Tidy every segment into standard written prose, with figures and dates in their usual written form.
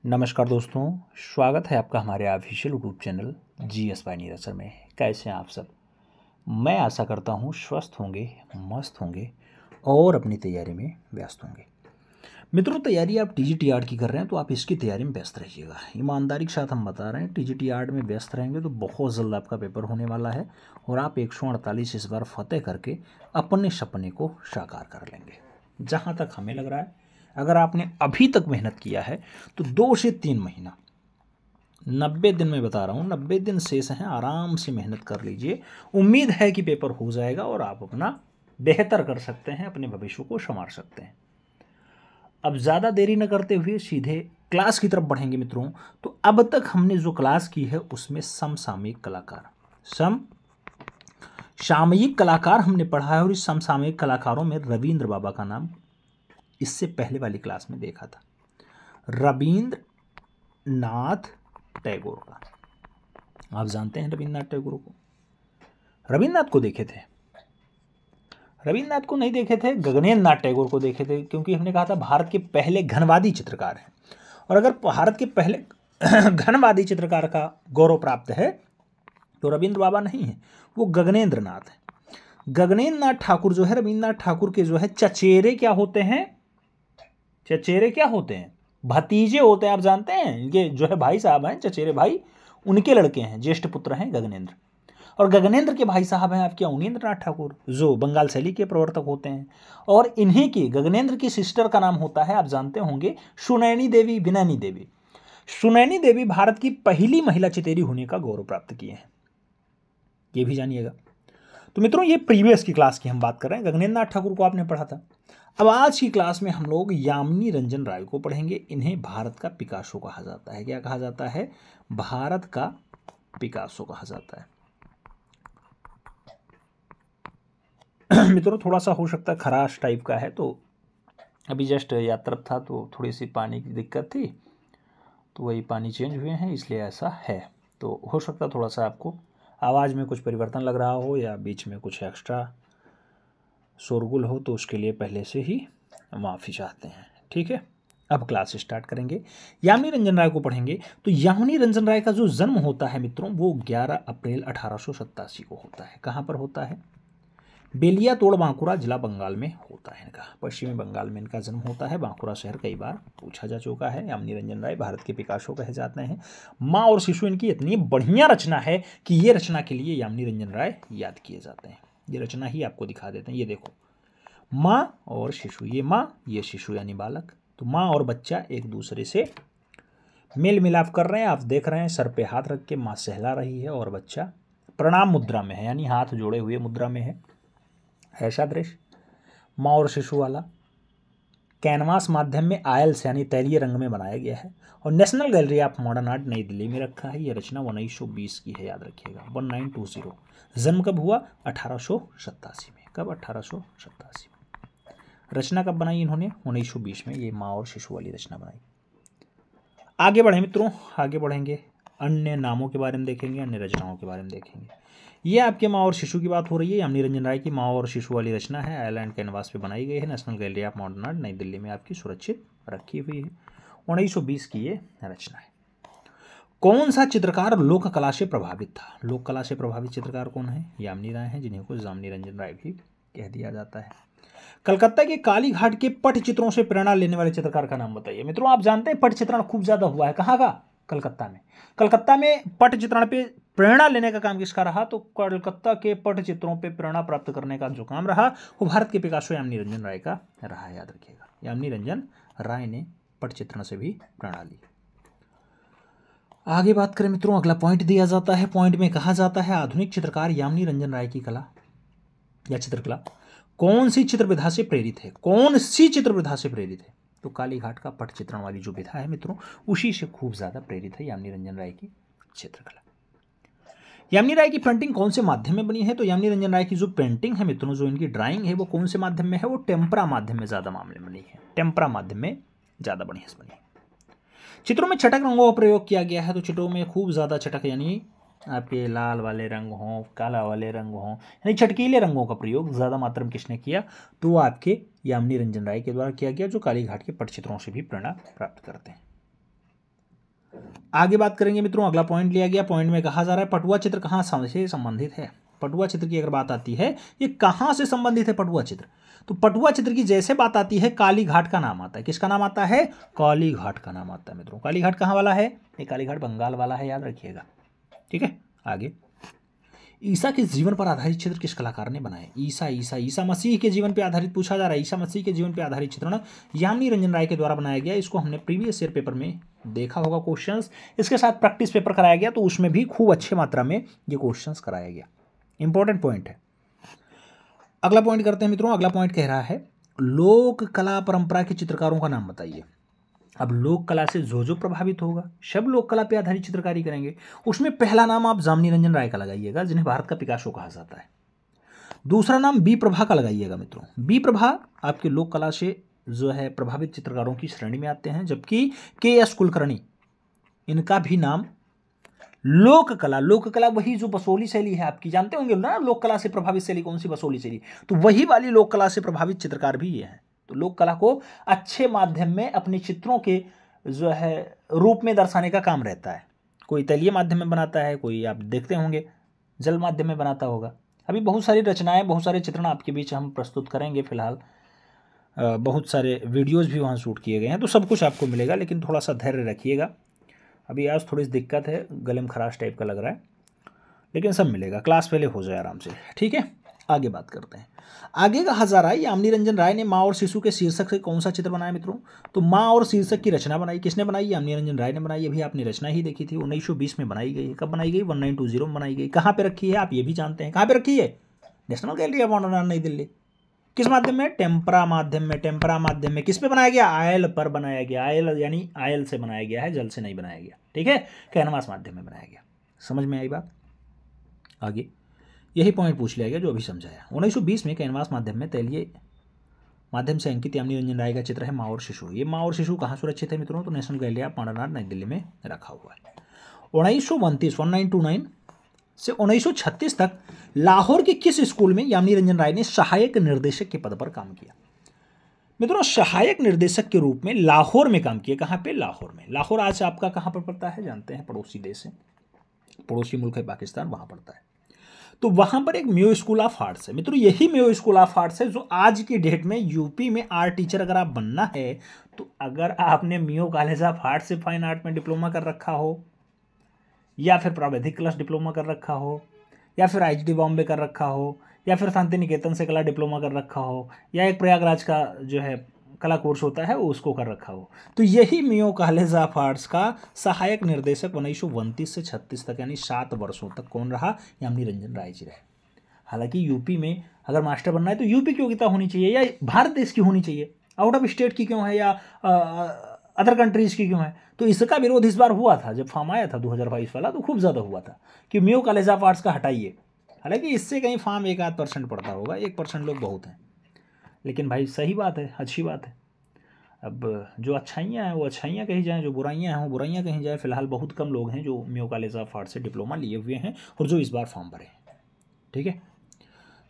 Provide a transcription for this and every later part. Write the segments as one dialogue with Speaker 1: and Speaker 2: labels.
Speaker 1: नमस्कार दोस्तों, स्वागत है आपका हमारे official YouTube channel GS by Neeraj sir में। कैसे हैं आप सब? मैं आशा करता हूँ स्वस्थ होंगे, मस्त होंगे और अपनी तैयारी में व्यस्त होंगे। मित्रों, तैयारी आप TGT की कर रहे हैं तो आप इसकी तैयारी में व्यस्त रहिएगा। ईमानदारी के साथ हम बता रहे हैं, TGT में व्यस्त रहेंगे तो बहुत जल्द आपका पेपर होने वाला है और आप 148 इस बार फतेह करके अपने सपने को साकार कर लेंगे। जहाँ तक हमें लग रहा है, अगर आपने अभी तक मेहनत किया है तो 2 से 3 महीना, 90 दिन में बता रहा हूँ, 90 दिन शेष हैं, आराम से मेहनत कर लीजिए। उम्मीद है कि पेपर हो जाएगा और आप अपना बेहतर कर सकते हैं, अपने भविष्य को संवार सकते हैं। अब ज़्यादा देरी न करते हुए सीधे क्लास की तरफ बढ़ेंगे मित्रों। तो अब तक हमने जो क्लास की है उसमें समसामयिक कलाकार हमने पढ़ा है और इस समसामयिक कलाकारों में रविंद्र बाबा का नाम इससे पहले वाली क्लास में देखा था, रविंद्रनाथ टैगोर का। आप जानते हैं रविंद्रनाथ टैगोर को? रविंद्रनाथ को देखे थे, रविंद्रनाथ को नहीं देखे थे, गगनेंद्र नाथ टैगोर को देखे थे, क्योंकि हमने कहा था भारत के पहले घनवादी चित्रकार हैं। और अगर भारत के पहले घनवादी चित्रकार का गौरव प्राप्त है तो रविंद्र बाबा नहीं है, वो गगनेंद्र नाथ है। गगनेंद्र नाथ ठाकुर जो है, रविंद्रनाथ ठाकुर के जो है चचेरे क्या होते हैं? चचेरे क्या होते हैं? भतीजे होते हैं। आप जानते हैं, ये जो है भाई साहब हैं, चचेरे भाई, उनके लड़के हैं, ज्येष्ठ पुत्र हैं गगनेंद्र। और गगनेंद्र के भाई साहब हैं आपके अवनींद्र नाथ ठाकुर, जो बंगाल शैली के प्रवर्तक होते हैं। और इन्हीं की, गगनेंद्र की सिस्टर का नाम होता है, आप जानते होंगे, सुनैनी देवी, विनैनी देवी। सुनैनी देवी भारत की पहली महिला चितेरी होने का गौरव प्राप्त किए हैं, ये भी जानिएगा। तो मित्रों, ये प्रीवियस की क्लास की हम बात कर रहे हैं, गगनेंद्र नाथ ठाकुर को आपने पढ़ा था। अब आज की क्लास में हम लोग यामिनी रंजन राय को पढ़ेंगे। इन्हें भारत का पिकासो कहा जाता है। क्या कहा जाता है? भारत का पिकासो कहा जाता है। मित्रों, थोड़ा सा हो सकता है खराश टाइप का है, तो अभी जस्ट यात्रा था तो थोड़ी सी पानी की दिक्कत थी, तो वही पानी चेंज हुए हैं, इसलिए ऐसा है। तो हो सकता है थोड़ा सा आपको आवाज़ में कुछ परिवर्तन लग रहा हो या बीच में कुछ एक्स्ट्रा शोरगुल हो, तो उसके लिए पहले से ही माफ़ी चाहते हैं, ठीक है। अब क्लास स्टार्ट करेंगे, यामिनी रंजन राय को पढ़ेंगे। तो यामिनी रंजन राय का जो जन्म होता है मित्रों, वो 11 अप्रैल 1887 को होता है। कहाँ पर होता है? बेलिया तोड़ बांकुरा जिला बंगाल में होता है इनका, पश्चिमी बंगाल में इनका जन्म होता है। बांकुरा शहर कई बार पूछा जा चुका है। यामिनी रंजन राय भारत के पिकासो कहे जाते हैं। माँ और शिशु इनकी इतनी बढ़िया रचना है कि ये रचना के लिए यामिनी रंजन राय याद किए जाते हैं। ये रचना ही आपको दिखा देते हैं, ये देखो, माँ और शिशु, ये माँ, ये शिशु यानी बालक। तो माँ और बच्चा एक दूसरे से मेल मिलाप कर रहे हैं। आप देख रहे हैं, सर पे हाथ रख के माँ सहला रही है और बच्चा प्रणाम मुद्रा में है, यानी हाथ जोड़े हुए मुद्रा में है। ऐसा दृश्य माँ और शिशु वाला कैनवास माध्यम में आयल्स यानी तैलीय रंग में बनाया गया है और national gallery of modern art नई दिल्ली में रखा है। यह रचना 1920 की है, याद रखिएगा, 1920। जन्म कब हुआ? 1887 में। कब? 1887 में। रचना कब बनाई इन्होंने? 1920 में। ये माँ और शिशु वाली रचना बनाई। आगे बढ़े मित्रों, आगे बढ़ेंगे, अन्य नामों के बारे में देखेंगे, अन्य रचनाओं के बारे में देखेंगे। ये आपके माँ और शिशु की बात हो रही है। यामिनी रंजन राय की माँ और शिशु वाली रचना है, आयरलैंड कैनवास पे बनाई गई है। National gallery of modern art नई दिल्ली में आपकी सुरक्षित रखी हुई है। 1920 की ये रचना है। कौन सा चित्रकार लोक कला से प्रभावित था? लोक कला से प्रभावित चित्रकार कौन है? यामिनी राय हैं, जिन्हें को यामिनी रंजन राय भी कह दिया जाता है। कलकत्ता के काली घाट के पट चित्रों से प्रेरणा लेने वाले चित्रकार का नाम बताइए। मित्रों, आप जानते हैं पट चित्रण खूब ज्यादा हुआ है, कहाँ का? कलकत्ता में। कलकत्ता में पट चित्रण पे प्रेरणा लेने का काम किसका रहा? तो कलकत्ता के पट चित्रों पे प्रेरणा प्राप्त करने का जो काम रहा वो भारत के पिकासो यामिनी रंजन राय का रहा है, याद रखिएगा। यामिनी रंजन राय ने पट चित्रण से भी प्रेरणा ली। आगे बात करें मित्रों, अगला पॉइंट दिया जाता है। पॉइंट में कहा जाता है आधुनिक चित्रकार यामिनी रंजन राय की कला या चित्रकला कौन सी चित्र विधा से प्रेरित है? कौन सी चित्र विधा से प्रेरित है? तो काली घाट का पट चित्रण वाली जो विधा है मित्रों, उसी से खूब ज्यादा प्रेरित है यामिनी रंजन राय की चित्रकला। यामिनी राय की पेंटिंग कौन से माध्यम में बनी है? तो यामिनी रंजन राय की जो पेंटिंग है मित्रों, जो इनकी ड्राइंग है, वो कौन से माध्यम में है? वो टेम्परा माध्यम में ज्यादा मामले में बनी है। टेम्परा माध्यम में ज्यादा बढ़िया बनी है। चित्रों में छटक रंगों का प्रयोग किया गया है। तो चित्रों में खूब ज्यादा छटक, यानी आपके लाल वाले रंग हों, काला वाले रंग हों, यानी चटकीले रंगों का प्रयोग ज़्यादा मात्रा में किसने किया? तो वो आपके यामिनी रंजन राय के द्वारा किया गया, जो काली घाट के पटचित्रों से भी प्रेरणा प्राप्त करते हैं। आगे बात करेंगे मित्रों, अगला पॉइंट लिया गया। पॉइंट में कहा जा रहा है पटुआ चित्र कहाँ से संबंधित है। पटुआ चित्र की अगर बात आती है, ये कहाँ से संबंधित है पटुआ चित्र, तो पटुआ चित्र की जैसे बात आती है काली घाट का नाम आता है। किसका नाम आता है? काली घाट का नाम आता है मित्रों। काली घाट कहाँ वाला है? ये काली घाट बंगाल वाला है, याद रखिएगा। ठीक है, आगे। ईसा के जीवन पर आधारित चित्र किस कलाकार ने बनाए? ईसा मसीह के जीवन पर आधारित पूछा जा रहा है। ईसा मसीह के जीवन पर आधारित चित्रण यामिनी रंजन राय के द्वारा बनाया गया। इसको हमने प्रीवियस ईयर पेपर में देखा होगा क्वेश्चंस। इसके साथ प्रैक्टिस पेपर कराया गया, तो उसमें भी खूब अच्छे मात्रा में ये क्वेश्चंस कराया गया। इंपॉर्टेंट पॉइंट है। अगला पॉइंट करते हैं मित्रों। अगला पॉइंट कह रहा है लोक कला परंपरा के चित्रकारों का नाम बताइए। अब लोक कला से जो प्रभावित होगा सब लोक कला पे आधारित चित्रकारी करेंगे। उसमें पहला नाम आप जामिनी रंजन राय का लगाइएगा, जिन्हें भारत का पिकासो कहा जाता है। दूसरा नाम बी प्रभा का लगाइएगा मित्रों। बी प्रभा आपके लोक कला से जो है प्रभावित चित्रकारों की श्रेणी में आते हैं, जबकि के एस कुलकर्णी, इनका भी नाम लोक कला वही जो बसोली शैली है आपकी, जानते होंगे ना लोक कला से प्रभावित शैली कौन सी? बसोली शैली। तो वही वाली लोक कला से प्रभावित चित्रकार भी ये हैं। तो लोक कला को अच्छे माध्यम में अपने चित्रों के जो है रूप में दर्शाने का काम रहता है। कोई तैलीय माध्यम में बनाता है, कोई आप देखते होंगे जल माध्यम में बनाता होगा। अभी बहुत सारी रचनाएं, बहुत सारे चित्रण आपके बीच हम प्रस्तुत करेंगे। फिलहाल बहुत सारे वीडियोज़ भी वहाँ शूट किए गए हैं, तो सब कुछ आपको मिलेगा, लेकिन थोड़ा सा धैर्य रखिएगा। अभी आज थोड़ी सी दिक्कत है, गले में खराश टाइप का लग रहा है, लेकिन सब मिलेगा। क्लास पहले हो जाए आराम से। ठीक है, आगे बात करते हैं। आगे कहा जा रहा है यामिनी रंजन राय ने माँ और शिशु के शीर्षक से कौन सा चित्र बनाया मित्रों? तो माँ और शीर्षक की रचना बनाई। किसने बनाई? यामिनी रंजन राय ने बनाई। अभी आपने रचना ही देखी थी, 1920 में बनाई गई। कब बनाई गई? 1920 में बनाई गई। कहाँ पे रखी है आप ये भी जानते हैं। कहाँ पे रखी है? नेशनल गैलरी ऑफ ऑनर नई दिल्ली। किस माध्यम में? टेम्परा माध्यम में। टेम्परा माध्यम में किस पे बनाया गया? आयल पर बनाया गया। आयल यानी आयल से बनाया गया है, जल से नहीं बनाया गया। ठीक है, कैनवास माध्यम में बनाया गया। समझ में आई बात? आगे यही पॉइंट पूछ लिया गया जो अभी समझाया। 1920 में कैनवास माध्यम में तैलीय माध्यम से अंकित यामिनी रंजन राय का चित्र है माँ और शिशु। ये माँ और शिशु कहाँ सुरक्षित है मित्रों? तो नेशनल गैलरी ऑफ ऑनर नई दिल्ली में रखा हुआ है। 1929 से 1936 तक लाहौर के किस स्कूल में यामिनी रंजन राय ने सहायक निर्देशक के पद पर काम किया? मित्रों, सहायक निर्देशक के रूप में लाहौर में काम किया। कहाँ पे? लाहौर में। लाहौर आज आपका कहाँ पर पड़ता है? जानते हैं, पड़ोसी देश है, पड़ोसी मुल्क है पाकिस्तान, वहाँ पड़ता है। तो वहाँ पर एक मेयो स्कूल ऑफ आर्ट्स है मित्रों। यही मेयो स्कूल ऑफ आर्ट्स है जो आज की डेट में यूपी में आर्ट टीचर अगर आप बनना है, तो अगर आपने मेयो कॉलेज ऑफ आर्ट्स से फाइन आर्ट में डिप्लोमा कर रखा हो, या फिर प्रावैधिक क्लास डिप्लोमा कर रखा हो, या फिर IIT बॉम्बे कर रखा हो, या फिर शांति निकेतन से कला डिप्लोमा कर रखा हो, या एक प्रयागराज का जो है कला कोर्स होता है उसको कर रखा हो, तो यही मेयो कॉलेज ऑफ आर्ट्स का सहायक निर्देशक 1929 से 36 तक यानी 7 वर्षों तक कौन रहा? यामिनी रंजन राय जी रहे। हालांकि यूपी में अगर मास्टर बनना है तो यूपी की योग्यता होनी चाहिए या भारत देश की होनी चाहिए, आउट ऑफ स्टेट की क्यों है या अदर कंट्रीज़ की क्यों है? तो इसका विरोध इस बार हुआ था जब फॉर्म आया था 2022 वाला, तो खूब ज़्यादा हुआ था कि मेयो कॉलेज ऑफ आर्ट्स का हटाइए। हालांकि इससे कहीं फॉर्म 1-8% पड़ता होगा, 1% लोग बहुत हैं, लेकिन भाई सही बात है, अच्छी बात है। अब जो अच्छाइयाँ हैं वो अच्छाइयाँ कही जाएँ, जो बुराइयाँ हैं वो बुराइयाँ कही जाए। फिलहाल बहुत कम लोग हैं जो मेयो कॉलेज ऑफ आर्ट्स से डिप्लोमा लिए हुए हैं और जो इस बार फॉर्म भरे हैं। ठीक है,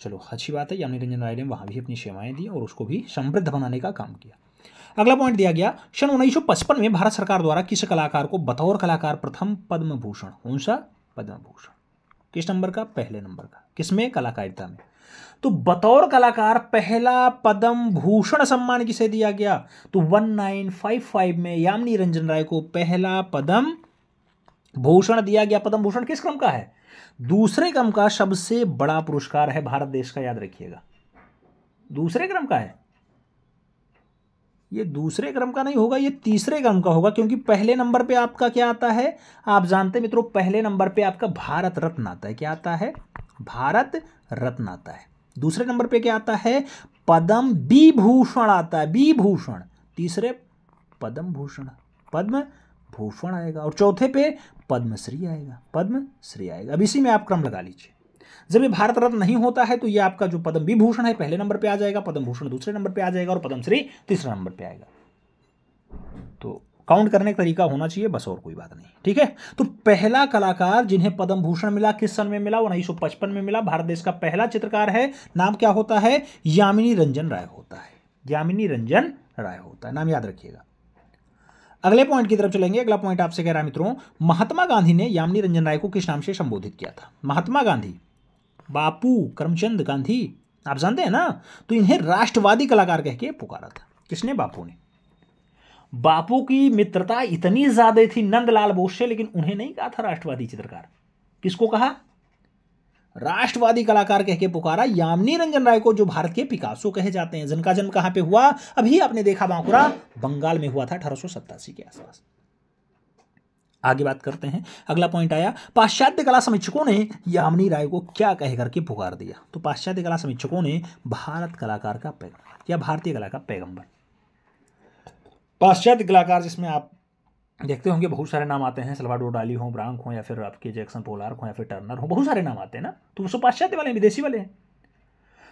Speaker 1: चलो अच्छी बात है। यामिनी रंजन राय ने वहाँ भी अपनी सेवाएं दी और उसको भी समृद्ध बनाने का काम किया। अगला पॉइंट दिया गया, सन 1955 में भारत सरकार द्वारा किस कलाकार को बतौर कलाकार प्रथम पद्म भूषण, कौन सा? पद्म भूषण। किस नंबर का? पहले नंबर का। किसमें? कलाकारिता में। तो बतौर कलाकार पहला पद्म भूषण सम्मान किसे दिया गया? तो 1955 में यामिनी रंजन राय को पहला पद्म भूषण दिया गया। पद्म भूषण किस क्रम का है? दूसरे क्रम का सबसे बड़ा पुरस्कार है भारत देश का, याद रखिएगा। दूसरे क्रम का है, ये दूसरे क्रम का नहीं होगा, ये तीसरे क्रम का होगा, क्योंकि पहले नंबर पे आपका क्या आता है आप जानते मित्रों? पहले नंबर पे आपका भारत रत्न आता है। क्या आता है? भारत रत्न आता है। दूसरे नंबर पे क्या आता है? पद्म विभूषण आता है, विभूषण। तीसरे पद्म भूषण, पद्म भूषण आएगा, और चौथे पे पद्मश्री आएगा, पद्मश्री आएगा। अब इसी में आप क्रम लगा लीजिए। जब ये भारत रत्न नहीं होता है तो ये आपका जो पद्म विभूषण है पहले नंबर पे आ जाएगा, पद्म भूषण दूसरे नंबर पे आ जाएगा और पद्मश्री तीसरा नंबर पे आएगा। तो काउंट करने का तरीका होना चाहिए बस, और कोई बात नहीं। ठीक है, तो पहला कलाकार जिन्हें पद्म भूषण मिला किस सन में मिला? 1955 में मिला। भारत देश का पहला चित्रकार है, नाम क्या होता है? यामिनी रंजन राय होता है। यामिनी रंजन राय होता है, नाम याद रखिएगा। अगले पॉइंट की तरफ चलेंगे। अगला पॉइंट आपसे कह रहा है मित्रों, महात्मा गांधी ने यामिनी रंजन राय को किस नाम से संबोधित किया था? महात्मा गांधी, बापू करमचंद गांधी, आप जानते हैं ना। तो इन्हें राष्ट्रवादी कलाकार कह के पुकारा था। किसने? बापू ने। बापू की मित्रता इतनी ज्यादा थी नंदलाल बोस से, लेकिन उन्हें नहीं कहा था राष्ट्रवादी चित्रकार। किसको कहा? राष्ट्रवादी कलाकार कह के पुकारा यामिनी रंजन राय को, जो भारत के पिकासो कहे जाते हैं। जिनका जन्म कहां पे हुआ? अभी आपने देखा बांकुरा, बंगाल में हुआ था 1887 के आसपास। आगे बात करते हैं। अगला पॉइंट आया, पाश्चात्य कला समीक्षकों ने यामिनी राय को क्या कह करके पुकार दिया? तो पाश्चात्य कला समीक्षकों ने भारत कलाकार का पैगंबर या भारतीय कला का पैगंबर। पाश्चात्य कलाकार जिसमें आप देखते होंगे बहुत सारे नाम आते हैं, सल्वाडोर डाली हो, ब्रांक हो, या फिर आपके जैक्सन पोलार्क हो, या फिर टर्नर हो, बहुत सारे नाम आते हैं ना। तो वो पाश्चात्य वाले विदेशी वाले हैं।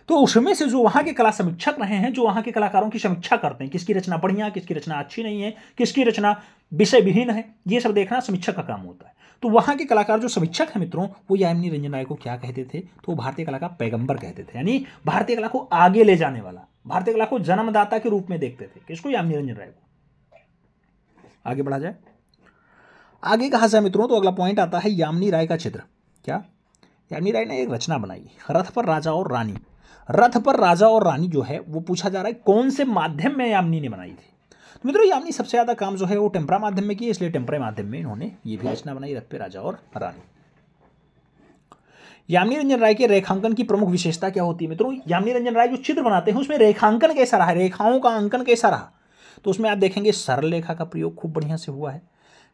Speaker 1: तो उसमें से जो वहां के कला समीक्षक रहे हैं, जो वहां के कलाकारों की समीक्षा करते हैं, किसकी रचना बढ़िया, किसकी रचना अच्छी नहीं है, किसकी रचना विषय विहीन है, ये सब देखना समीक्षक का काम होता है। तो वहां के कलाकार जो समीक्षक हैं मित्रों, वो यामिनी रंजन राय को क्या कहते थे? तो भारतीय कला का पैगंबर कहते थे, यानी भारतीय कला को आगे ले जाने वाला, भारतीय कला को जन्मदाता के रूप में देखते थे। किसको? यामिनी रंजन राय को। आगे बढ़ा जाए। आगे कहा जाए मित्रों, तो अगला पॉइंट आता है यामिनी राय का चित्र। क्या? यामिनी राय ने एक रचना बनाई, रथ पर राजा और रानी। रथ पर राजा और रानी जो है वो पूछा जा रहा है कौन से माध्यम में यामिनी ने बनाई थी? तो मित्रों यामिनी सबसे ज्यादा काम जो है वो टेम्परा माध्यम में किया, इसलिए टेम्परा माध्यम में इन्होंने ये भी रचना बनाई, रथ पे राजा और रानी। यामिनी रंजन राय के रेखांकन की प्रमुख विशेषता क्या होती है मित्रों? यामिनी रंजन राय जो चित्र बनाते हैं उसमें रेखांकन कैसा रहा, रेखाओं का अंकन कैसा रहा? तो उसमें आप देखेंगे सरल रेखा का प्रयोग खूब बढ़िया से हुआ है,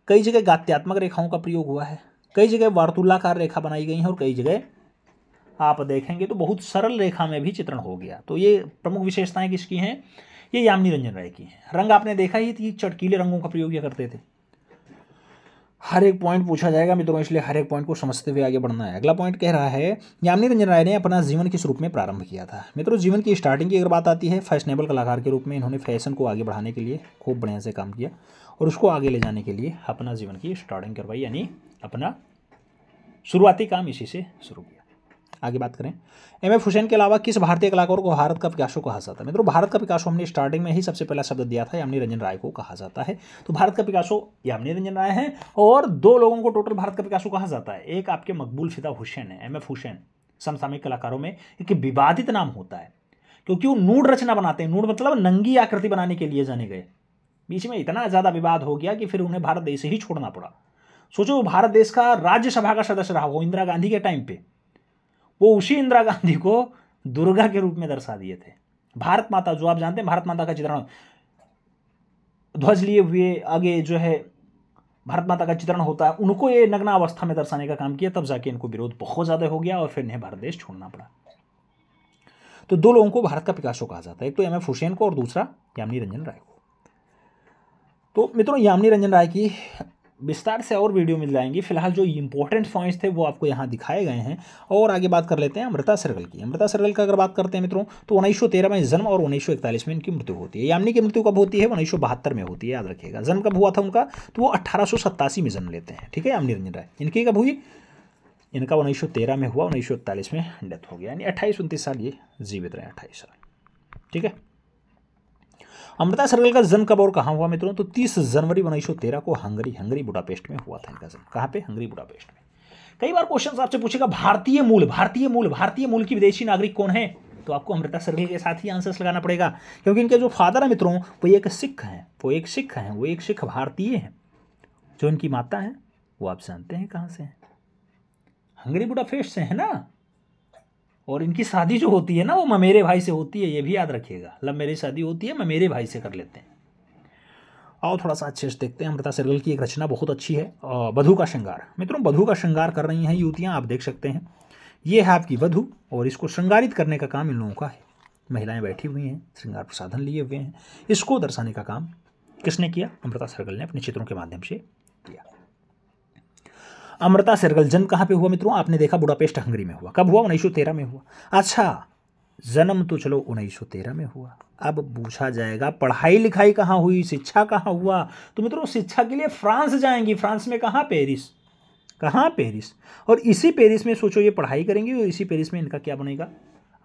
Speaker 1: कई जगह गात्यात्मक रेखाओं का प्रयोग हुआ है, कई जगह वार्तुलाकार रेखा बनाई गई है, और कई जगह आप देखेंगे तो बहुत सरल रेखा में भी चित्रण हो गया। तो ये प्रमुख विशेषताएं किसकी हैं? ये यामिनी रंजन राय की हैं। रंग आपने देखा ही थी, चटकीले रंगों का प्रयोग किया करते थे। हर एक पॉइंट पूछा जाएगा मित्रों, इसलिए हर एक पॉइंट को समझते हुए आगे बढ़ना है। अगला पॉइंट कह रहा है यामिनी रंजन राय ने अपना जीवन किस रूप में प्रारंभ किया था? मित्रों जीवन की स्टार्टिंग की अगर बात आती है, फैशनेबल कलाकार के रूप में इन्होंने फैशन को आगे बढ़ाने के लिए खूब बढ़िया से काम किया, और उसको आगे ले जाने के लिए अपना जीवन की स्टार्टिंग करवाई, यानी अपना शुरुआती काम इसी से शुरू किया। आगे बात करें, एम.एफ. हुसैन के अलावा किस भारतीय कलाकार को भारत का पिकासो कहा जाता है? मित्रों भारत का पिकासो हमने स्टार्टिंग में ही सबसे पहला शब्द दिया था, यामिनी रंजन राय को कहा जाता है। तो भारत का पिकासो यामिनी रंजन राय है, और दो लोगों को टोटल भारत का पिकासो कहा जाता है। एक आपके मकबूल फिदा हुसैन है, एम.एफ. हुसैन। समसामयिक कलाकारों में एक विवादित नाम होता है, क्योंकि वो नूड रचना बनाते हैं। नूड मतलब नंगी आकृति बनाने के लिए जाने गए। बीच में इतना ज़्यादा विवाद हो गया कि फिर उन्हें भारत देश ही छोड़ना पड़ा। सोचो भारत देश का राज्यसभा का सदस्य रहा वो इंदिरा गांधी के टाइम पे, वो उसी इंदिरा गांधी को दुर्गा के रूप में दर्शा दिए थे। भारत माता जो आप जानते हैं, भारत माता का चित्रण ध्वज लिए हुए आगे जो है भारत माता का चित्रण होता है, उनको ये नग्न अवस्था में दर्शाने का काम किया, तब जाके इनको विरोध बहुत ज्यादा हो गया और फिर इन्हें भारत देश छोड़ना पड़ा। तो दो लोगों को भारत का पिकासो कहा जाता है, एक तो एम.एफ. हुसैन को और दूसरा यामिनी रंजन राय को। तो मित्रों यामिनी रंजन राय की विस्तार से और वीडियो मिल जाएंगी। फिलहाल जो इंपॉर्टेंट पॉइंट्स थे वो आपको यहाँ दिखाए गए हैं। और आगे बात कर लेते हैं अमृता सहगल की। अमृता सहगल का अगर बात करते हैं मित्रों, तो 1913 में जन्म और 1941 में इनकी मृत्यु होती है। यामिनी की मृत्यु कब होती है? 1972 में होती है, याद रखिएगा। जन्म कब हुआ था उनका? तो वो 1887 में जन्म लेते हैं, ठीक है। यामिनी रंजन राय इनकी कब हुई? इनका 1913 में हुआ, 1941 में डेथ हो गया, यानी 28-29 साल ये जीवित रहे, 28 साल, ठीक है। अमृता सहगल का जन्म कब और कहाँ हुआ मित्रों? तो 30 जनवरी 1913 को हंगरी बुडापेस्ट में हुआ था इनका जन्म। कहाँ पे? हंगरी बुडापेस्ट में। कई बार क्वेश्चन आपसे पूछेगा भारतीय मूल की विदेशी नागरिक कौन है? तो आपको अमृता सहगल के साथ ही आंसर्स लगाना पड़ेगा, क्योंकि इनके जो फादर है मित्रों वो एक सिख हैं, वो एक सिख भारतीय हैं। जो इनकी माता है वो आप जानते हैं कहाँ से है? हंगरी बुडापेस्ट से है ना। और इनकी शादी जो होती है ना वो ममेरे भाई से होती है, ये भी याद रखिएगा। लव मैरिज शादी होती है, ममेरे भाई से कर लेते हैं। और थोड़ा सा अच्छे से देखते हैं। अमृता सहगल की एक रचना बहुत अच्छी है, वधू का श्रृंगार। मित्रों वधू का श्रृंगार कर रही हैं युवतियाँ, आप देख सकते हैं। ये है आपकी वधू, और इसको श्रृंगारित करने का काम इन लोगों का है। महिलाएं बैठी हुई हैं, श्रृंगार प्रसाधन लिए हुए हैं, इसको दर्शाने का काम किसने किया? अमृता सहगल ने अपने चित्रों के माध्यम से किया। अमृता सहगल जन्म कहाँ पे हुआ मित्रों? आपने देखा बुडापेस्ट हंगरी में हुआ। कब हुआ? 1913 में हुआ। अच्छा, जन्म तो चलो 1913 में हुआ। अब पूछा जाएगा पढ़ाई लिखाई कहाँ हुई, शिक्षा कहाँ हुआ? तो मित्रों शिक्षा के लिए फ्रांस जाएंगी। फ्रांस में कहाँ? पेरिस। कहाँ? पेरिस। और इसी पेरिस में सोचो ये पढ़ाई करेंगे, और इसी पेरिस में इनका क्या बनेगा?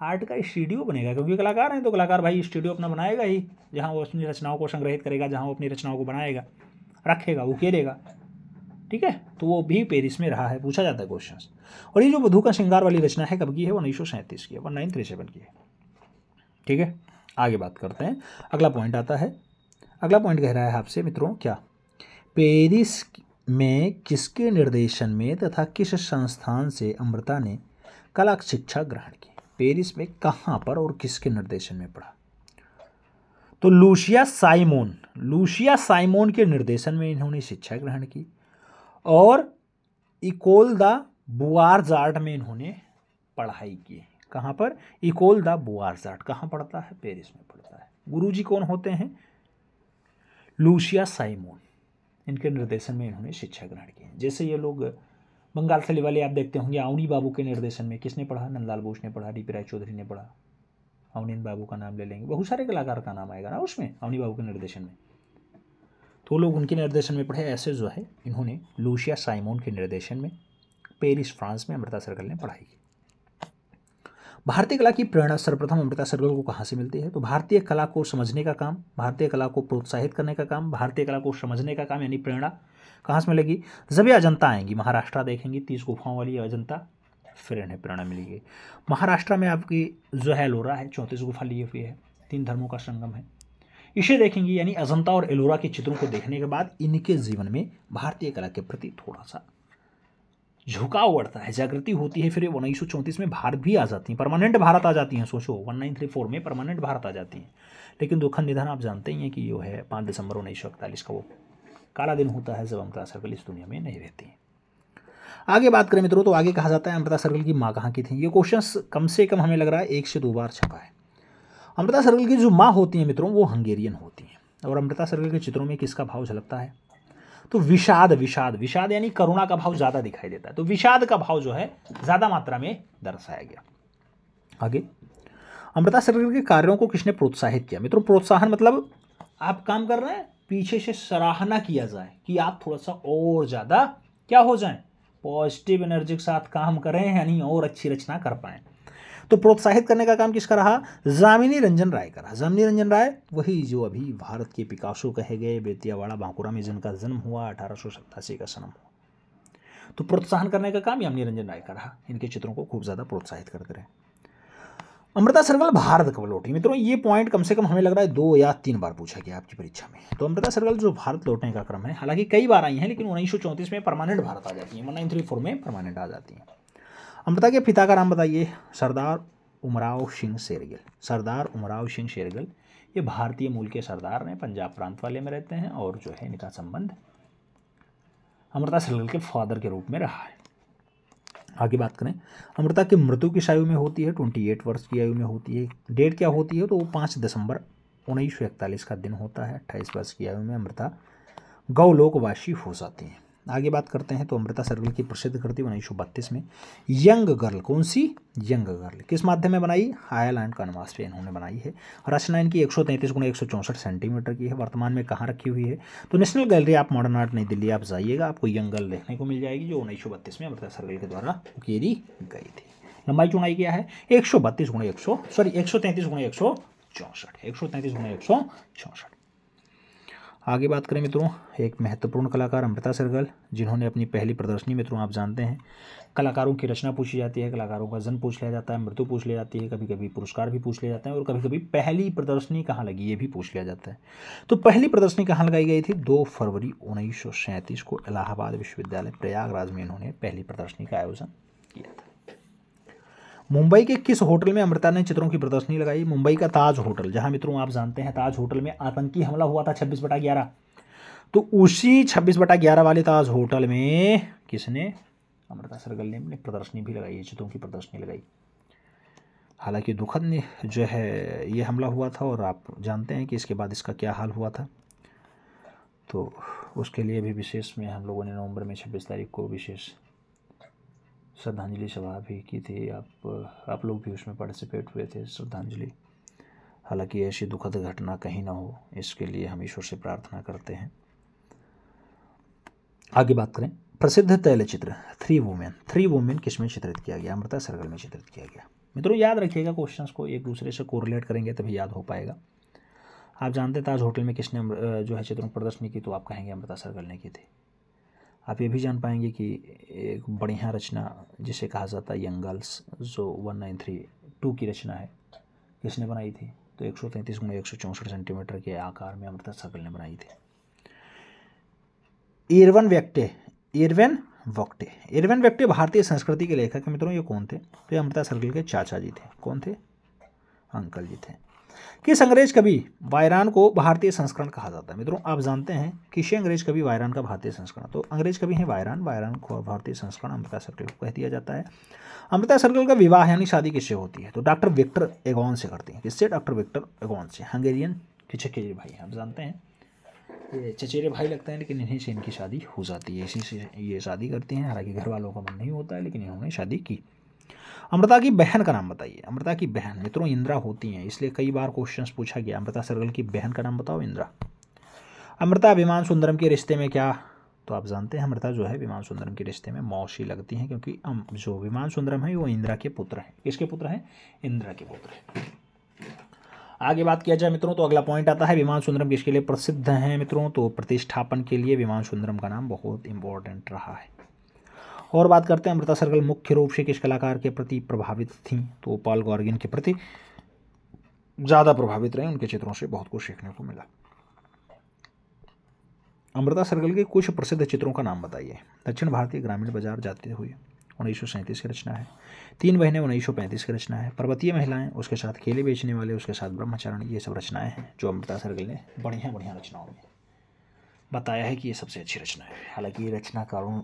Speaker 1: आर्ट का स्टूडियो बनेगा, क्योंकि कलाकार हैं तो कलाकार भाई स्टूडियो अपना बनाएगा ही, जहाँ वो अपनी रचनाओं को संग्रहित करेगा, जहाँ वो अपनी रचनाओं को बनाएगा। रखेगा, उकेरेगा, ठीक है। तो वो भी पेरिस में रहा है, पूछा जाता है क्वेश्चन। और ये जो वधू का श्रृंगार वाली रचना है कब की है? 1937 की है, 1937 की है, ठीक है। आगे बात करते हैं, अगला पॉइंट आता है। अगला पॉइंट कह रहा है आपसे मित्रों क्या, पेरिस में किसके निर्देशन में तथा किस संस्थान से अमृता ने कला शिक्षा ग्रहण की? पेरिस में कहाँ पर और किसके निर्देशन में पढ़ा? तो लूसिया साइमोन के निर्देशन में इन्होंने शिक्षा ग्रहण की, और इकोल द बुआर्जार्ट में इन्होंने पढ़ाई की। कहाँ पर? Ecole des Beaux Arts. कहाँ पढ़ता है? पेरिस में पढ़ता है। गुरुजी कौन होते हैं? Lucia Simon. इनके निर्देशन में इन्होंने शिक्षा ग्रहण की। जैसे ये लोग बंगाल से वाले आप देखते होंगे, अवनी बाबू के निर्देशन में किसने पढ़ा? नंदलाल बोस ने पढ़ा, डीपी राय चौधरी ने पढ़ा। अवनी बाबू का नाम ले लेंगे, बहुत सारे कलाकार का नाम आएगा ना उसमें, अवनी बाबू के निर्देशन में। तो लोग उनके निर्देशन में पढ़े। ऐसे जो है इन्होंने लूसिया साइमोन के निर्देशन में पेरिस फ्रांस में अमृता सरगल ने पढ़ाई की। भारतीय कला की प्रेरणा सर्वप्रथम अमृता सरगल को कहाँ से मिलती है? तो भारतीय कला को समझने का काम, भारतीय कला को प्रोत्साहित करने का काम, भारतीय कला को समझने का काम, यानी प्रेरणा कहाँ से मिलेगी? जब ये अजंता आएंगी, महाराष्ट्र देखेंगी 30 गुफाओं वाली अजंता, फिर इन्हें प्रेरणा मिलेगी। महाराष्ट्र में आपकी जो है एलोरा है, 34 गुफा लिए हुई है, 3 धर्मों का संगम है, इसे देखेंगी। यानी अजंता और एलोरा के चित्रों को देखने के बाद इनके जीवन में भारतीय कला के प्रति थोड़ा सा झुकाव बढ़ता है, जागृति होती है। फिर 1934 में भारत भी आ जाती हैं, परमानेंट भारत आ जाती हैं। सोचो 1934 में परमानेंट भारत आ जाती हैं। लेकिन दुखद निधन आप जानते ही हैं कि ये है 5 दिसंबर 1941 का वो काला दिन होता है जब अमृता सरगल इस दुनिया में नहीं रहती हैं। आगे बात करें मित्रों, तो आगे कहा जाता है अमृता सरगल की माँ कहाँ की थी? ये क्वेश्चन कम से कम हमें लग रहा है 1 से 2 बार छपा है। अमृता सरगल की जो माँ होती हैं मित्रों, वो हंगेरियन होती हैं। और अमृता सरगल के चित्रों में किसका भाव झलकता है? तो विषाद यानी करुणा का भाव ज़्यादा दिखाई देता है। तो विषाद का भाव जो है ज़्यादा मात्रा में दर्शाया गया। आगे, अमृता सरगल के कार्यों को किसने प्रोत्साहित किया? मित्रों प्रोत्साहन मतलब आप काम कर रहे हैं, पीछे से सराहना किया जाए कि आप थोड़ा सा और ज़्यादा क्या हो जाएं, पॉजिटिव एनर्जी के साथ काम करें, यानी और अच्छी रचना कर पाएँ। तो प्रोत्साहित करने का काम किसका रहा? जामिनी रंजन राय का रहा। जामिनी रंजन राय वही जो अभी भारत के पिकासो कहे गए, बेतियावाड़ा बांकुरा में जिनका जन्म हुआ, 1887 का जन्म हुआ। तो प्रोत्साहन करने का काम जामिनी रंजन राय का रहा। इनके चित्रों को खूब ज़्यादा प्रोत्साहित करते रहे। अमृता सरगल भारत कब लौटी? मित्रों ये पॉइंट कम से कम हमें लग रहा है 2 या 3 बार पूछा गया आपकी परीक्षा में। तो अमृता सरगल जो भारत लौटने का क्रम है, हालांकि कई बार आई हैं, लेकिन 1934 में परमानेंट भारत आ जाती है, 1934 में परमानेंट आ जाती हैं। अमृता के पिता का नाम बताइए? सरदार उमराव सिंह शेरगिल। सरदार उमराव सिंह शेरगिल ये भारतीय मूल के सरदार हैं, पंजाब प्रांत वाले में रहते हैं, और जो है इनका संबंध अमृता सरगल के फादर के रूप में रहा है। आगे बात करें, अमृता की मृत्यु किस आयु में होती है? 28 वर्ष की आयु में होती है। डेट क्या होती है? तो वो 5 दिसंबर 1941 का दिन होता है। 28 वर्ष की आयु में अमृता गौलोकवासी हो जाती हैं। आगे बात करते हैं, तो अमृता सरगल की प्रसिद्ध कृति 1932 में यंग गर्ल, कौन सी? यंग गर्ल किस माध्यम में बनाई? आयरलैंड कैनवास पे इन्होंने बनाई है। रचना इनकी 133 × 164 सेंटीमीटर की है। वर्तमान में कहाँ रखी हुई है? तो national gallery of modern art नई दिल्ली आप जाइएगा, आपको यंग गर्ल देखने को मिल जाएगी, जो 1932 में अमृता सरगल के द्वारा उकेरी गई थी। लंबाई चौड़ाई क्या है? 132 × 133 × 164, 133 × 164। आगे बात करें मित्रों, एक महत्वपूर्ण कलाकार अमृता सरगल, जिन्होंने अपनी पहली प्रदर्शनी, मित्रों आप जानते हैं कलाकारों की रचना पूछी जाती है, कलाकारों का जन्म पूछ लिया जाता है, मृत्यु पूछ ली जाती है, कभी कभी पुरस्कार भी पूछ लिए जाते हैं, और कभी कभी पहली प्रदर्शनी कहाँ लगी ये भी पूछ लिया जाता है। तो पहली प्रदर्शनी कहाँ लगाई गई थी? 2 फरवरी 1937 को इलाहाबाद विश्वविद्यालय प्रयागराज में इन्होंने पहली प्रदर्शनी का आयोजन किया था। मुंबई के किस होटल में अमृता ने चित्रों की प्रदर्शनी लगाई? मुंबई का ताज होटल, जहां मित्रों आप जानते हैं ताज होटल में आतंकी हमला हुआ था 26/11, तो उसी 26/11 वाले ताज होटल में किसने? अमृता सरगल ने अपनी प्रदर्शनी भी लगाई है, चित्रों की प्रदर्शनी लगाई। हालांकि दुखद जो है ये हमला हुआ था, और आप जानते हैं कि इसके बाद इसका क्या हाल हुआ था। तो उसके लिए भी विशेष में हम लोगों ने नवंबर में 26 तारीख को विशेष श्रद्धांजलि सभा भी की थी। आप लोग भी उसमें पार्टिसिपेट हुए थे, श्रद्धांजलि। हालांकि ऐसी दुखद घटना कहीं ना हो, इसके लिए हम ईश्वर से प्रार्थना करते हैं। आगे बात करें, प्रसिद्ध तैलचित्र 3 वुमेन किस में चित्रित किया गया? अमृता सरगल में चित्रित किया गया। मित्रों याद रखिएगा, क्वेश्चंस को एक दूसरे से कोरिलेट करेंगे तभी याद हो पाएगा। आप जानते हैं ताज होटल में किसने जो है चित्रों की प्रदर्शनी की, तो आप कहेंगे अमृता सरगल ने की थी। आप ये भी जान पाएंगे कि एक बढ़िया रचना जिसे कहा जाता है यंग गर्ल्स, जो 1932 की रचना है, किसने बनाई थी, तो 133 गुणा 164 सेंटीमीटर के आकार में अमृता सरगल ने बनाई थी। इरविन वोग्टे भारतीय संस्कृति के लेखक है मित्रों। ये कौन थे, तो ये अमृता सरगल के चाचा जी थे। कौन थे, अंकल जी थे। किस अंग्रेज कवि वायरान को भारतीय संस्करण कहा जाता है मित्रों। आप जानते हैं किसे अंग्रेज कवि वायरान का भारतीय संस्करण, तो अंग्रेज कवि हैं वायरान को भारतीय संस्करण अमृता सरगल को कह दिया जाता है। अमृता सरगल का विवाह यानी शादी किससे होती है, तो डॉक्टर विक्टर एगॉन से करती हैं। किससे, डॉक्टर विक्टर एगॉन से, हंगेरियन के चचेरे भाई हैं। आप जानते हैं ये चचेरे भाई लगते हैं, लेकिन इन्हीं से इनकी शादी हो जाती है, इसी से ये शादी करती हैं। हालांकि घर वालों का मन नहीं होता है, लेकिन इन्होंने शादी की। अमृता की बहन का नाम बताइए। अमृता की बहन मित्रों इंदिरा होती हैं, इसलिए कई बार क्वेश्चंस पूछा गया अमृता सरगल की बहन का नाम बताओ, इंदिरा। अमृता विमान सुंदरम के रिश्ते में क्या, तो आप जानते हैं अमृता जो है विमान सुंदरम के रिश्ते में मौसी लगती हैं, क्योंकि जो विमान सुंदरम है वो इंदिरा के पुत्र हैं। किसके पुत्र हैं, इंदिरा के पुत्र हैं। आगे बात किया जाए मित्रों, तो अगला पॉइंट आता है विमान सुंदरम किसके लिए प्रसिद्ध हैं मित्रों, तो प्रतिष्ठापन के लिए विमान सुंदरम का नाम बहुत इंपॉर्टेंट रहा है। और बात करते हैं अमृता सरगल मुख्य रूप से किस कलाकार के प्रति प्रभावित थीं, तो पॉल गॉर्गिन के प्रति ज़्यादा प्रभावित रहे। उनके चित्रों से बहुत कुछ सीखने को मिला। अमृता सरगल के कुछ प्रसिद्ध चित्रों का नाम बताइए। दक्षिण भारतीय ग्रामीण बाजार जाते हुए 1937 की रचना है। 3 महीने 1935 की रचना है। पर्वतीय महिलाएं, उसके साथ केले बेचने वाले, उसके साथ ब्रह्मचारिणी, ये सब रचनाएं हैं जो अमृता सरगल ने बढ़िया रचनाओं में बताया है कि ये सबसे अच्छी रचना है। हालांकि ये रचनाकारों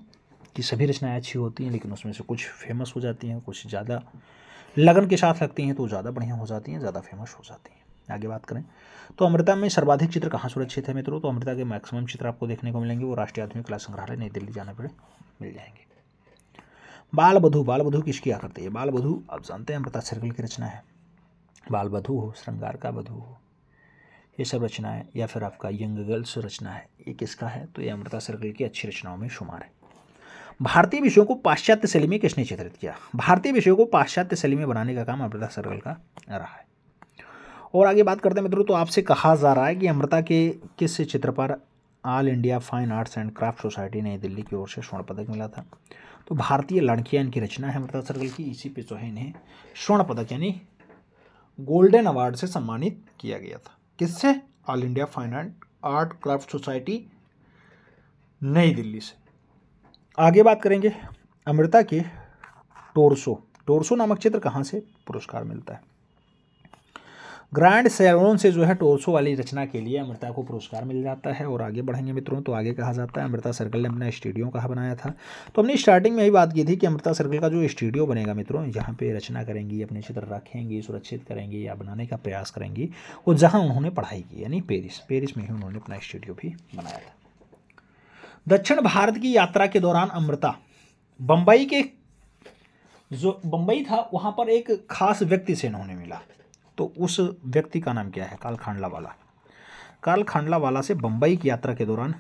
Speaker 1: की सभी रचनाएं अच्छी होती हैं, लेकिन उसमें से कुछ फेमस हो जाती हैं, कुछ ज़्यादा लगन के साथ लगती हैं तो ज़्यादा बढ़िया हो जाती हैं, ज़्यादा फेमस हो जाती हैं। आगे बात करें तो अमृता में सर्वाधिक चित्र कहाँ सुरक्षित है मित्रों, तो अमृता के मैक्सिमम चित्र आपको देखने को मिलेंगे वो राष्ट्रीय आधुनिक कला संग्रहालय नई दिल्ली जाने पर मिल जाएंगे। बाल बधू किसकी आकृति है, बाल बधू आप जानते हैं अमृता सरगल की रचना है। बाल बधू हो, श्रृंगार का बधू हो, ये सब रचनाएं, या फिर आपका यंग गर्ल्स रचना है, ये किसका है, तो ये अमृता सरगल की अच्छी रचनाओं में शुमार है। भारतीय विषयों को पाश्चात्य शैली में किसने चित्रित किया, भारतीय विषयों को पाश्चात्य शैली में बनाने का काम अमृता सरगल का रहा है। और आगे बात करते हैं मित्रों, तो आपसे कहा जा रहा है कि अमृता के किस चित्र पर all India fine arts and craft society नई दिल्ली की ओर से स्वर्ण पदक मिला था, तो भारतीय लड़कियां इनकी रचना है अमृता सरगल की। इसी पे जो है इन्हें स्वर्ण पदक यानी गोल्डन अवार्ड से सम्मानित किया गया था। किससे, all India fine art craft society नई दिल्ली से। आगे बात करेंगे अमृता के टोरसो नामक चित्र कहाँ से पुरस्कार मिलता है। ग्रैंड सैलोन से जो है टोरसो वाली रचना के लिए अमृता को पुरस्कार मिल जाता है। और आगे बढ़ेंगे मित्रों, तो आगे कहा जाता है अमृता सरगल ने अपना स्टूडियो कहाँ बनाया था, तो हमने स्टार्टिंग में यही बात की थी कि अमृता सरगल का जो स्टूडियो बनेगा मित्रों, जहाँ पे रचना करेंगी, अपने चित्र रखेंगी, सुरक्षित करेंगी या बनाने का प्रयास करेंगी, वो जहाँ उन्होंने पढ़ाई की यानी पेरिस में ही उन्होंने अपना स्टूडियो भी बनाया था। दक्षिण भारत की यात्रा के दौरान अमृता बम्बई के जो बम्बई था वहाँ पर एक खास व्यक्ति से इन्होंने मिला, तो उस व्यक्ति का नाम क्या है, कार्ल खांडलावाला से बम्बई की यात्रा के दौरान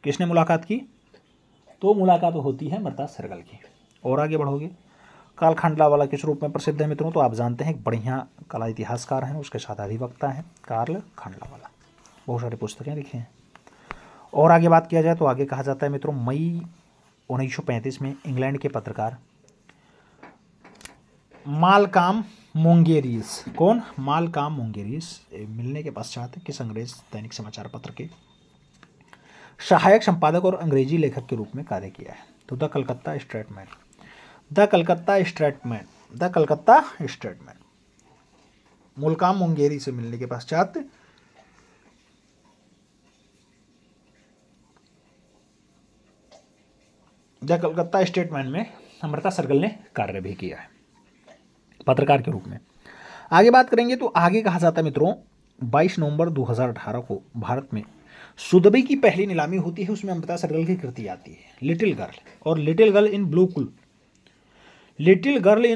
Speaker 1: किसने मुलाकात की, तो मुलाकात होती है अमृता सरगल की। और आगे बढ़ोगे, कार्ल खांडलावाला किस रूप में प्रसिद्ध है मित्रों, तो आप जानते हैं एक बढ़िया कला इतिहासकार हैं, उसके साथ अधिवक्ता हैं कार्ल खांडलावाला, बहुत सारी पुस्तकें लिखी हैं। और आगे बात किया जाए तो आगे कहा जाता है मित्रों मई 1935 में इंग्लैंड के पत्रकार मालकॉम मोंगेरियस, कौन, मालकॉम मोंगेरियस मिलने के पश्चात किस अंग्रेज दैनिक समाचार पत्र के सहायक संपादक और अंग्रेजी लेखक के रूप में कार्य किया है, तो द कलकत्ता स्टेटमैन मालकॉम मोंगेरी से मिलने के पश्चात द कलकत्ता स्टेटमैन में अमृता सरगल ने कार्य भी किया है पत्रकार के रूप में। आगे बात करेंगे तो आगे कहा जाता है मित्रों 22 नवंबर 2018 को भारत में सुदबी की पहली नीलामी होती है, उसमें अमृता सरगल की कृति आती है लिटिल गर्ल। और little girl in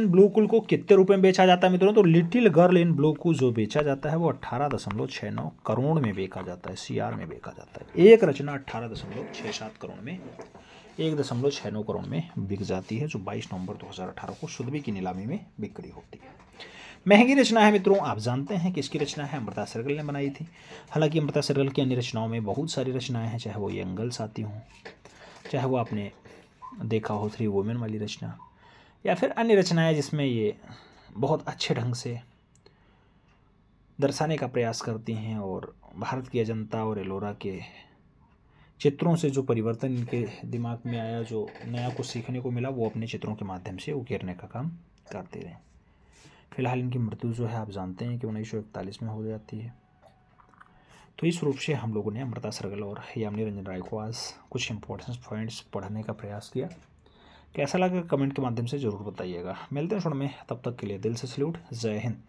Speaker 1: blue cool को कितने रुपए में बेचा जाता है मित्रों, तो little girl in blue cool जो बेचा जाता है वो 18.69 करोड़ में बेचा जाता है, CR में बेचा जाता है। एक रचना 18.67 करोड़ में 1.69 करोड़ में बिक जाती है, जो 22 नवंबर 2018 को सुदबी की नीलामी में बिक्री होती है। महंगी रचना है मित्रों, आप जानते हैं कि इसकी रचना है अमृता सरगल ने बनाई थी। हालांकि अमृता सरगल की अन्य रचनाओं में बहुत सारी रचनाएं हैं, चाहे वो यंगल्स आती हों, चाहे वो आपने देखा हो 3 वुमेन वाली रचना, या फिर अन्य रचनाएं जिसमें ये बहुत अच्छे ढंग से दर्शाने का प्रयास करती हैं और भारत की अजंता और एलोरा के चित्रों से जो परिवर्तन इनके दिमाग में आया, जो नया कुछ सीखने को मिला, वो अपने चित्रों के माध्यम से उकेरने का काम करते रहे। फिलहाल इनकी मृत्यु जो है आप जानते हैं कि 1941 में हो जाती है। तो इस रूप से हम लोगों ने अमृता सरगल और यामिनी रंजन राय को आज कुछ इंपॉर्टेंट पॉइंट्स पढ़ने का प्रयास किया। कैसा लगा कमेंट के माध्यम से ज़रूर बताइएगा। मिलते हैं क्षण में, तब तक के लिए दिल से सैल्यूट। जय हिंद।